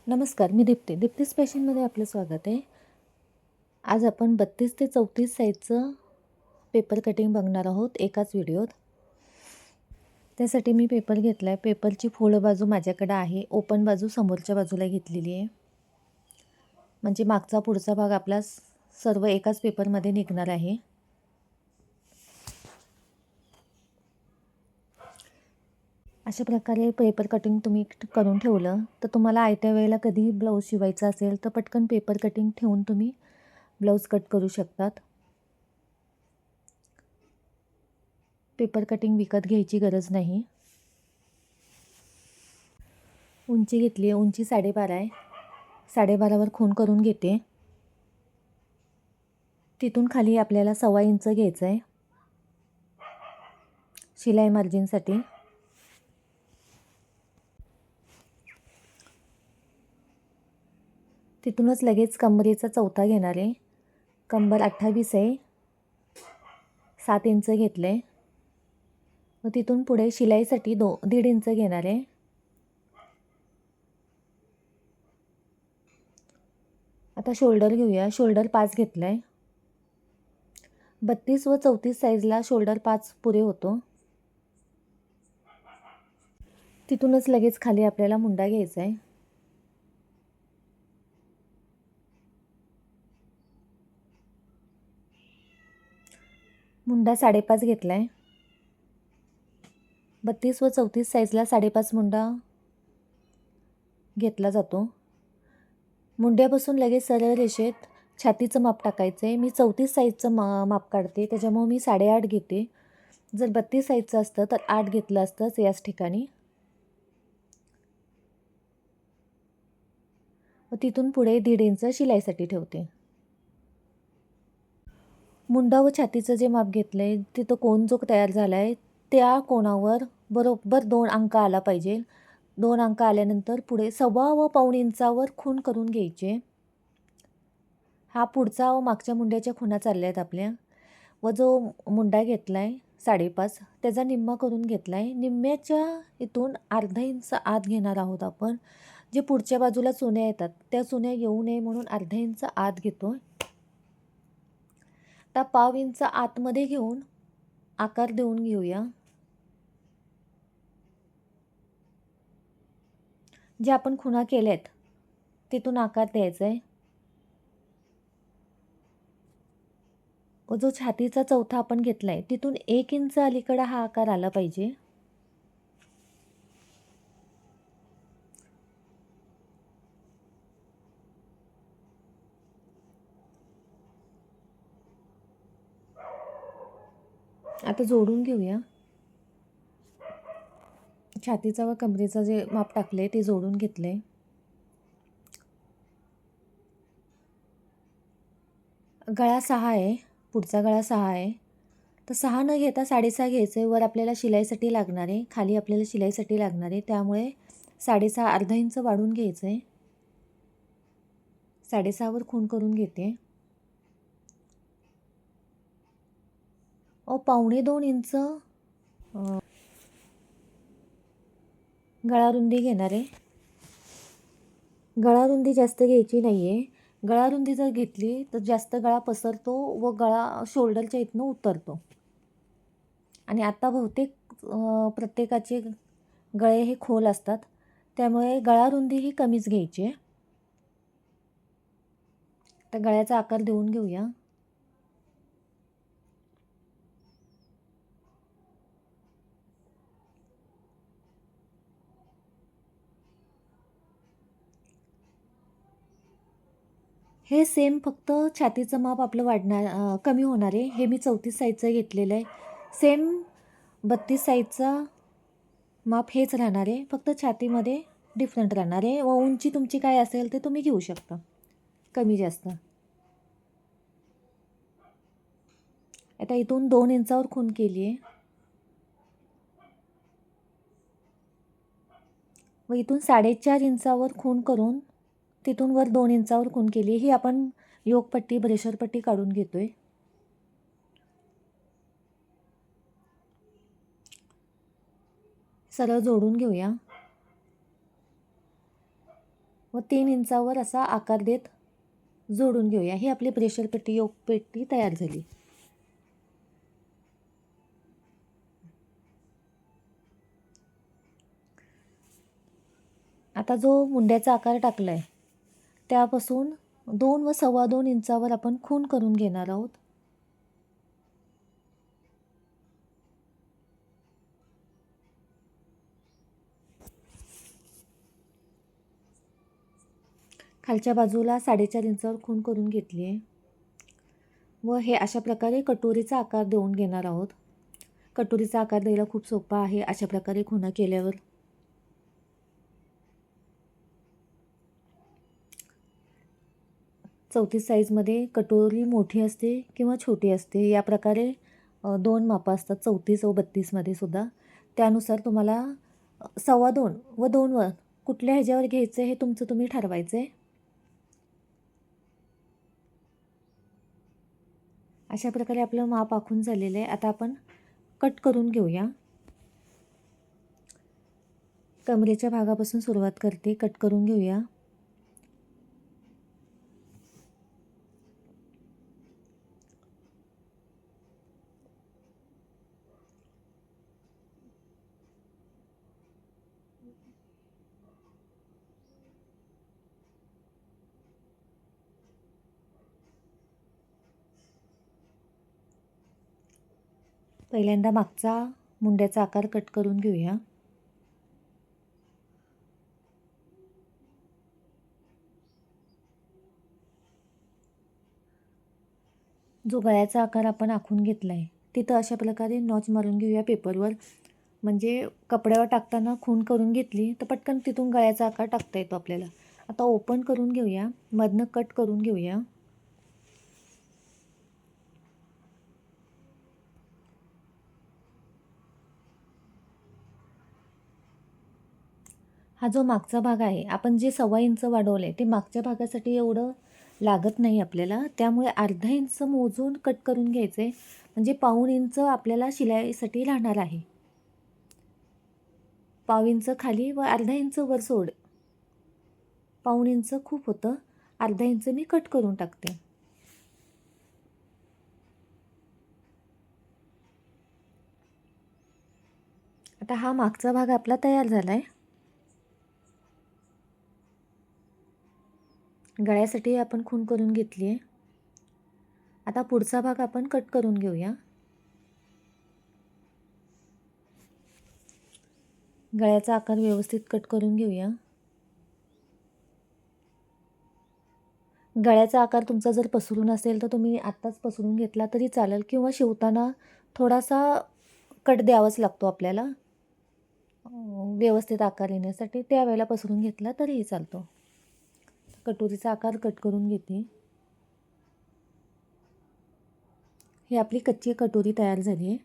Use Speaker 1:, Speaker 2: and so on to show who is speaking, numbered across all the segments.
Speaker 1: नमस्कार, मी दीप्तीज फॅशनमध्ये आपलं स्वागत आहे. आज आपण 32 ते 34 साईजचं पेपर कटिंग बघणार आहोत एकाच व्हिडिओत. त्यासाठी मी पेपर घेतला आहे. पेपरची फोल्ड बाजू माझ्याकडे आहे, ओपन बाजू समोरच्या बाजूला घेतलेली आहे. म्हणजे मागचा पुढचा भाग आपला सर्व एकाच पेपरमध्ये निघणार आहे. अशा प्रकारे पेपर कटिंग तुम्ही करून ठेवलं तर तुम्हाला आयत्या वेळेला कधी ब्लाऊज शिवायचा असेल तर पटकन पेपर कटिंग ठेवून तुम्ही ब्लाऊज कट करू शकतात. पेपर कटिंग विकत घ्यायची गरज नाही. उंची घेतली आहे, उंची 12.5 आहे. 12.5वर खूण करून घेते. तिथून खाली आपल्याला 1.25 इंच घ्यायचं आहे शिलाई मार्जिनसाठी. तिथूनच लगेच कंबरेचा चौथा घेणार आहे. कंबर 28 आहे, 7 इंच घेतलं आहे. मग तिथून पुढे शिलाईसाठी 1.5 इंच घेणार आहे. आता शोल्डर घेऊया. शोल्डर 5 घेतला आहे. 32 व 34 साईजला शोल्डर 5 पुरे होतो. तिथूनच लगेच खाली आपल्याला मुंडा घ्यायचा आहे. मुंडा 5.5 घेतला आहे. 32 व 34 साईजला 5.5 मुंडा घेतला जातो. मुंड्यापासून लगेच सरळ रेषेत छातीचं माप टाकायचं आहे. मी 34 साईजचं माप काढते, त्याच्यामुळे मी 8.5 घेते. जर 32 साईजचं असतं तर 8 घेतलं असतंच याच ठिकाणी. व तिथून पुढे 1.5 इंच शिलाईसाठी ठेवते. मुंडा व छातीचं जे माप घेतलं आहे तिथं कोण जो तयार झाला आहे त्या कोणावर बरोबर 2 अंक आला पाहिजे. 2 अंक आल्यानंतर पुढे 1.25 व 1.25 इंचावर खूण करून घ्यायचे. हा पुढचा व मागच्या मुंड्याच्या खुणा चालल्या आहेत आपल्या. व जो मुंडा घेतला आहे 5.5 त्याचा निम्मा करून घेतला आहे. निम्म्याच्या इथून अर्धा इंच आत घेणार आहोत आपण. जे पुढच्या बाजूला चुन्या येतात त्या चुन्या येऊ नये म्हणून अर्धा इंच आत घेतो. आता 1.25 इंच आतमध्ये घेऊन आकार देऊन घेऊया. जे आपण खुणा केल्यात तिथून आकार द्यायचा आहे. व जो छातीचा चौथा आपण घेतला आहे तिथून 1 इंच अलीकडे हा आकार आला पाहिजे. आता जोडून घेऊया. छातीचा व कमरेचा जे माप टाकले ते जोडून घेतले. गळा 6 आहे, पुढचा गळा 6 आहे. तर 6 न घेता 6.5 घ्यायचं आहे. वर आपल्याला शिलाईसाठी लागणार आहे, खाली आपल्याला शिलाईसाठी लागणार आहे. त्यामुळे 6.5 अर्धा इंच वाढून घ्यायचं आहे. 6.5वर खूण करून घेते. व 1.25 इंच गळारुंदी घेणार आहे. गळारुंदी जास्त घ्यायची नाही आहे. गळारुंदी जर घेतली तर जास्त गळा पसरतो व गळा शोल्डरच्या इथनं उतरतो. आणि आता बहुतेक प्रत्येकाचे गळे हे खोल असतात, त्यामुळे गळारुंदी ही कमीच घ्यायची आहे. तर गळ्याचा आकार देऊन घेऊया. हे सेम फक्त छातीचं माप आपलं वाढणार कमी होणार आहे. हे मी 34 साईजचं घेतलेलं आहे. सेम 32 साईजचा माप हेच राहणार आहे, फक्त छातीमध्ये डिफरंट राहणार आहे. व उंची तुमची काय असेल ते तुम्ही घेऊ शकता, कमी जास्त. आता इथून 2 इंचावर खूण केली आहे व इथून 4.5 इंचावर खूण करून तिथून वर 2 इंचावर खूण केली. ही आपण योगपट्टी ब्रेशरपट्टी काढून घेतोय. सरळ जोडून घेऊया. व 3 इंचावर असा आकार देत जोडून घेऊया. ही आपली प्रेशर पेटी योकपेटी तयार झाली. आता जो मुंड्याचा आकार टाकला आहे त्यापासून 2 व 2.25 इंचावर आपण खूण करून घेणार आहोत. खालच्या बाजूला 4.5 इंचावर खूण करून घेतली आहे व हे अशा प्रकारे कटोरीचा आकार देऊन घेणार आहोत. कटोरीचा आकार द्यायला खूप सोपा आहे अशा प्रकारे खुणा केल्यावर. चौतीस साईजमध्ये कटोरी मोठी असते किंवा छोटी असते. या प्रकारे 2 मापं असतात 34 व 32मध्ये सुद्धा. त्यानुसार तुम्हाला 2.25 व 2 वर कुठल्या ह्याच्यावर घ्यायचं हे तुमचं तुम्ही ठरवायचं आहे. अशा प्रकारे आपलं माप आखून झालेलं आहे. आता आपण कट करून घेऊया. कमरेच्या भागापासून सुरुवात करते. कट करून घेऊया. पहिल्यांदा मागचा मुंड्याचा आकार कट करून घेऊया. जो गळ्याचा आकार आपण आखून घेतला आहे तिथं अशा प्रकारे नॉच मारून घेऊया पेपरवर. म्हणजे कपड्यावर टाकताना खूण करून घेतली तर पटकन तिथून गळ्याचा आकार टाकता येतो आपल्याला. आता ओपन करून घेऊया. मधनं कट करून घेऊया. हा जो मागचा भाग आहे आपण जे 1.25 इंच वाढवलं आहे ते मागच्या भागासाठी एवढं लागत नाही आपल्याला. त्यामुळे अर्धा इंच मोजून कट करून घ्यायचं आहे. म्हणजे 1.25 इंच आपल्याला शिलाईसाठी राहणार आहे. 1.25 इंच खाली व अर्धा इंच वर सोड. 1.25 इंच खूप होतं. अर्धा इंच मी कट करून टाकते. आता हा मागचा भाग आपला तयार झाला आहे. गळ्यासाठी आपण खूण करून घेतली आहे. आता पुढचा भाग आपण कट करून घेऊया. गळ्याचा आकार व्यवस्थित कट करून घेऊया. गळ्याचा आकार तुमचा जर पसरून असेल तर तुम्ही आत्ताच पसरून घेतला तरी चालेल किंवा शिवताना थोडासा कट द्यावाच लागतो आपल्याला व्यवस्थित आकार येण्यासाठी. त्यावेळेला पसरून घेतला तरीही चालतो. कटोरीचा आकार कट करून घेते. ही आपली कच्ची कटोरी तयार झाली आहे.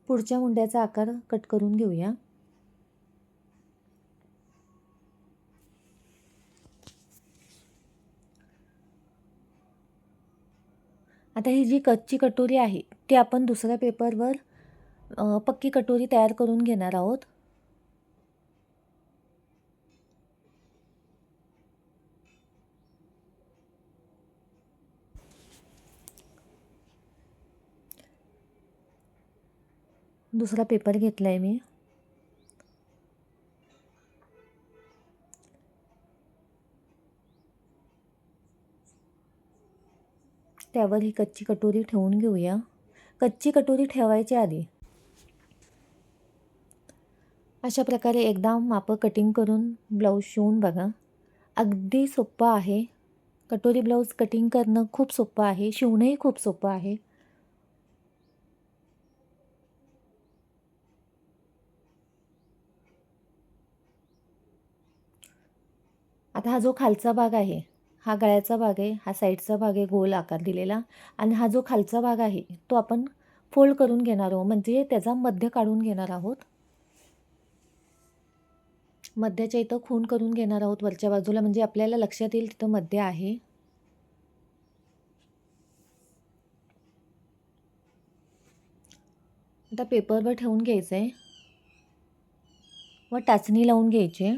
Speaker 1: पुढच्या मुंड्याचा आकार कट करून घेऊया. आता ही जी कच्ची कटोरी आहे ती आपण दुसऱ्या पेपरवर पक्की कटोरी तयार करून घेणार आहोत. दुसरा पेपर घेतला आहे मी. त्यावर ही कच्ची कटोरी ठेवून घेऊया. कच्ची कटोरी ठेवायच्या आधी अशा प्रकारे एकदा मापं कटिंग करून ब्लाऊज शिवून बघा. अगदी सोपं आहे. कटोरी ब्लाऊज कटिंग करणं खूप सोपं आहे. शिवणंही खूप सोपं आहे. आता हा जो खालचा भाग आहे हा गळ्याचा भाग आहे. हा साईडचा भाग आहे गोल आकार दिलेला. आणि हा जो खालचा भाग आहे तो आपण फोल्ड करून घेणार आहोत. म्हणजे त्याचा मध्य काढून घेणार आहोत. मध्याच्या इथं खूण करून घेणार आहोत वरच्या बाजूला. म्हणजे आपल्याला लक्षात येईल तिथं मध्य आहे. आता पेपरवर ठेवून घ्यायचं आहे व टाचणी लावून घ्यायची.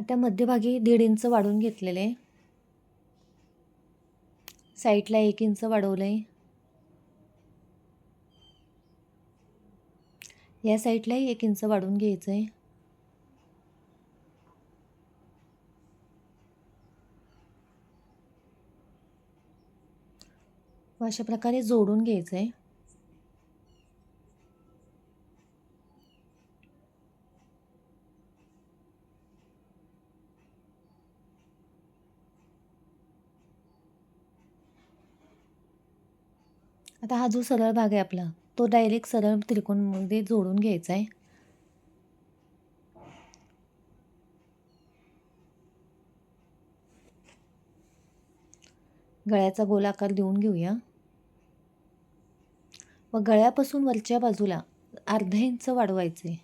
Speaker 1: आता मध्यभागी 1.5 इंच वाढवून घेतलेले आहे. साईडला 1 इंच वाढवलं आहे. या साईडलाही 1 इंच वाढवून घ्यायचं आहे. अशा प्रकारे जोडून घ्यायचं आहे. आता हा जो सरळ भाग आहे आपला, तो डायरेक्ट सरळ त्रिकोणमध्ये जोडून घ्यायचा आहे. गळ्याचा गोल आकार देऊन घेऊया व गळ्यापासून वरच्या बाजूला अर्धा इंच वाढवायचे.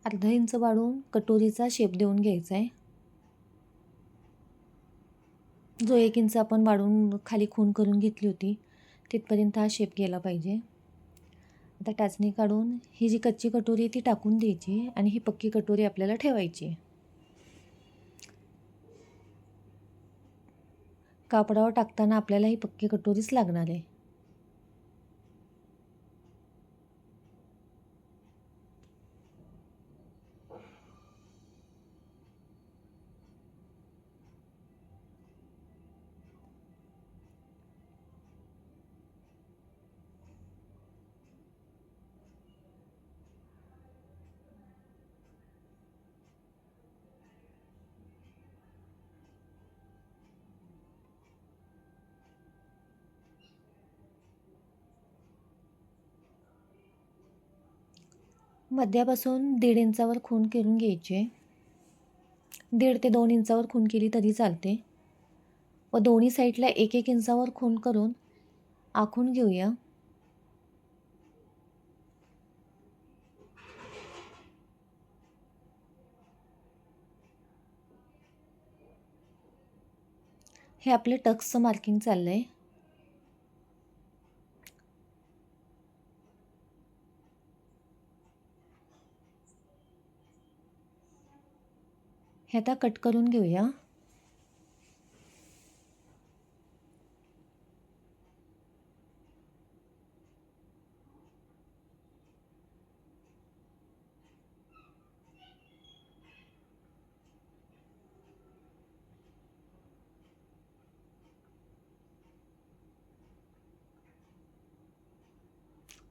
Speaker 1: अर्धा इंच वाढवून कटोरीचा शेप देऊन घ्यायचा आहे. जो 1 इंच आपण वाढवून खाली खूण करून घेतली होती तिथपर्यंत हा शेप गेला पाहिजे. आता टाचणी काढून ही जी कच्ची कटोरी आहे ती टाकून द्यायची आणि ही पक्की कटोरी आपल्याला ठेवायची. कापडावर टाकताना आपल्याला ही पक्की कटोरीच लागणार आहे. मध्यापासून 1.5 इंचावर खूण करून घ्यायची. 1.5 ते 2 इंचावर खूण केली तरी चालते व दोन्ही साईडला 1-1 इंचावर खूण करून आखून घेऊया. हे आपले टक्सचं मार्किंग चाललं आहे. हे आता कट करून घेऊया.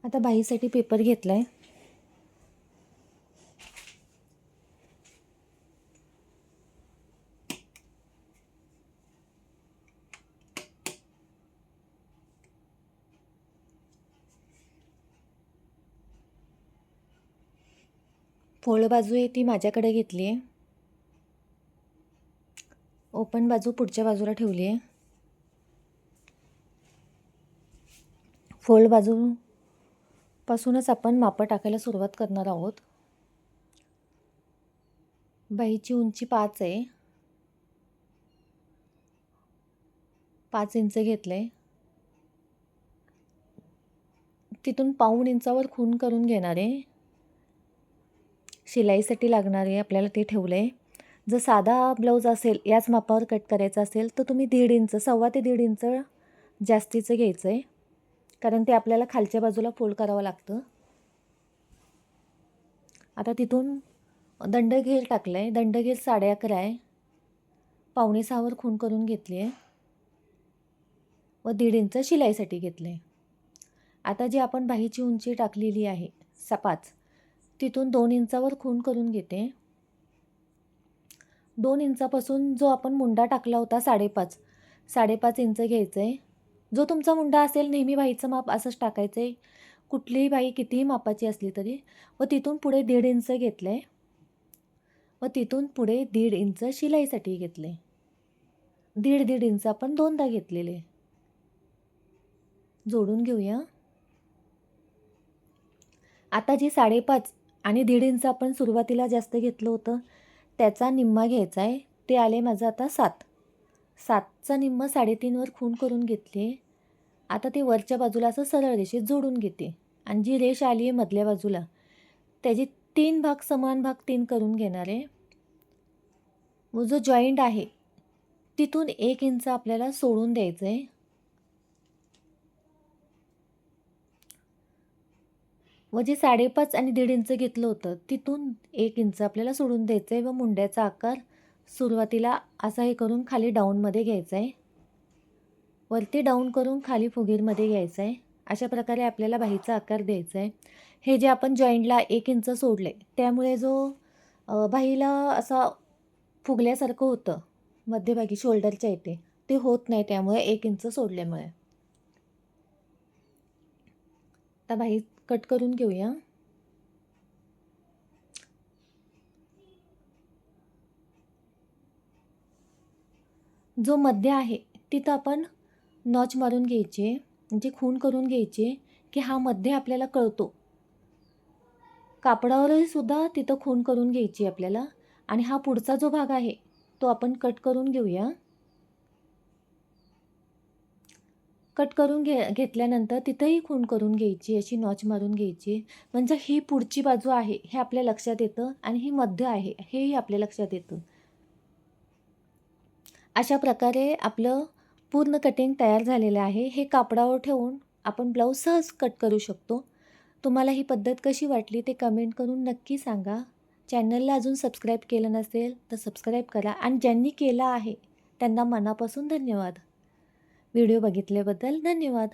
Speaker 1: आता बाहीसाठी पेपर घेतला आहे. फोल्ड बाजू आहे ती माझ्याकडे घेतली आहे. ओपन बाजू पुढच्या बाजूला ठेवली आहे. फोल्ड बाजूपासूनच आपण मापं टाकायला सुरुवात करणार आहोत. बाहीची उंची 5 आहे. 5 इंच घेतलं आहे. तिथून 1.25 इंचावर खूण करून घेणार आहे. शिलाईसाठी लागणार आहे आपल्याला ते ठेवलं आहे. जर साधा ब्लाऊज असेल याच मापावर कट करायचा असेल तर तुम्ही 1.5 इंच, 1.25 ते 1.5 इंच जास्तीचं घ्यायचं आहे, कारण ते आपल्याला खालच्या बाजूला फोल्ड करावं लागतं. आता तिथून दंडघेर टाकलं आहे. दंडघेर 11.5 आहे. 5.25वर खूण करून घेतली आहे व 1.5 इंच शिलाईसाठी घेतलं आहे. आता जी आपण बाहीची उंची टाकलेली आहे 5, तिथून 2 इंचावर खूण करून घेते. 2 इंचापासून जो आपण मुंडा टाकला होता 5.5 इंच घ्यायचं आहे. जो तुमचा मुंडा असेल नेहमी बाहीचं माप असंच टाकायचं आहे, कुठलीही बाही कितीही मापाची असली तरी. व तिथून पुढे 1.5 इंच घेतलं आहे व तिथून पुढे 1.5 इंच शिलाईसाठी घेतले. 1.5 इंच आपण दोनदा घेतलेले. जोडून घेऊया. आता जी 5.5 आणि 1.5 इंच आपण सुरुवातीला जास्त घेतलं होतं त्याचा निम्मा घ्यायचा आहे. ते आले माझं आता 7. 7चा निम्मा 3.5वर खूण करून घेतली. आता ते वरच्या बाजूला असं सरळ रेषेत जोडून घेते आणि जी रेष आली आहे मधल्या बाजूला त्याचे 3 भाग समान भाग 3 करून घेणार आहे. व जो जॉईंट आहे तिथून 1 इंच आपल्याला सोडून द्यायचं आहे. व जे 5.5 आणि 1.5 इंच घेतलं होतं तिथून 1 इंच आपल्याला सोडून द्यायचं आहे व मुंड्याचा आकार सुरुवातीला असा हे करून खाली डाऊनमध्ये घ्यायचा आहे. वरती डाऊन करून खाली फुगीरमध्ये घ्यायचं आहे. अशा प्रकारे आपल्याला बाहीचा आकार द्यायचा आहे. हे जे आपण जॉईंटला 1 इंच सोडले त्यामुळे जो बाहीला असा फुगल्यासारखं होतं मध्यभागी शोल्डरच्या इथे, ते होत नाही त्यामुळे 1 इंच सोडल्यामुळे. आता बाही कट करून घेऊया. जो मध्य आहे तिथं आपण नॉच मारून घ्यायचे, म्हणजे खूण करून घ्यायचे की हा मध्य आपल्याला कळतो. कापडावरही सुद्धा तिथं खूण करून घ्यायची आपल्याला. आणि हा पुढचा जो भाग आहे तो आपण कट करून घेऊया. कट करून घेतल्यानंतर तिथंही खूण करून घ्यायची, अशी नॉच मारून घ्यायची. म्हणजे ही पुढची बाजू आहे हे आपल्या लक्षात येतं आणि ही मध्य आहे हेही आपल्या लक्षात येतं. अशा प्रकारे आपलं पूर्ण कटिंग तयार झालेलं आहे. हे कापडावर ठेवून आपण ब्लाऊज सहज कट करू शकतो. तुम्हाला ही पद्धत कशी वाटली ते कमेंट करून नक्की सांगा. चॅनलला अजून सबस्क्राईब केलं नसेल तर सबस्क्राईब करा आणि ज्यांनी केलं आहे त्यांना मनापासून धन्यवाद. व्हिडिओ बघितल्याबद्दल धन्यवाद.